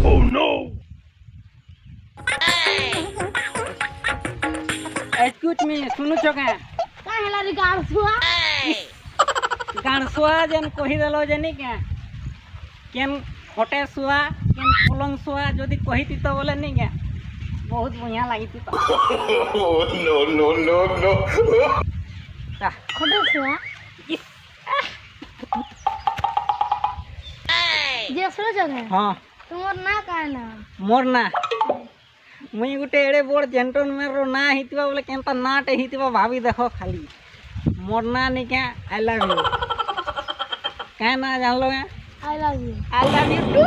Oh no! Excuse me सुनु छो के काहेला रे गाड़सुआ गाणसुआ जन कहि देलो जनी के केन होटे सुआ केन पलंग सुआ जदि कहिति तो बोले नहीं के बहुत बढ़िया लागिति तो Oh no no no no! ता खडसुआ जे सुनो जगह हां तुमर ना काना मोर ना मुई गुटे एड़े बोड़ जेंटन में रो ना हितबा बोले केनता नाटे हितबा भाभी देखो खाली मोर ना नहीं के आई लव यू क्या ना जान लो आई लव यू टू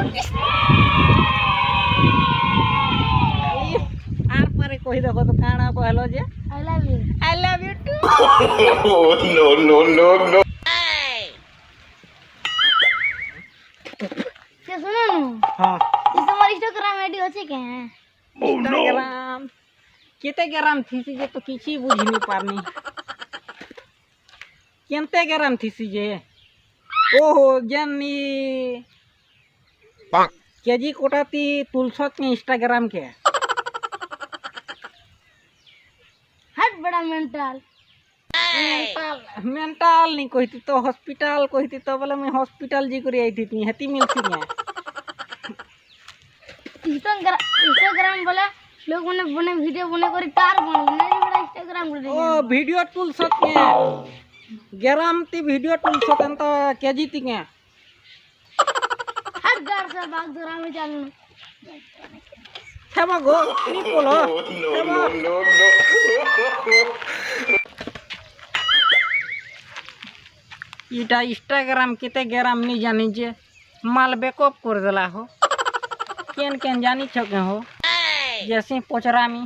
आर पारे कहि देखो तो काना कहलो जे I love you too Oh no no no no! के सुनो नु हां ई तुम्हार इंस्टाग्राम आईडी होचे के Oh no! इंस्टाग्राम केते ग्राम थीसी जे तो किछि बुझी नहीं पारनी केनते ग्राम थीसी जे ओहो जनी केजी कोटाती तुलसत के इंस्टाग्राम के हट बड़ा मेंटल मेंटल नहीं कहती तो हॉस्पिटल कहती तो बोले मैं हॉस्पिटल जी करी आई थी हेती मिलती है इंस्टाग्राम बोले लोग बने वीडियो बने करी कार बने नहीं बड़ा इंस्टाग्राम रे ओ वीडियो टूल सत के ग्राम ती वीडियो टूल सत तो केजी ती के हट गाड़ से बाग धरा में चालू थेबा गो नी बोलो Oh no no no no! इटा इंस्टाग्राम केते ग्राम नहीं जानी जे माल बैकअप कर देला हो केन केन जानी छके हो जैसे पोचरामी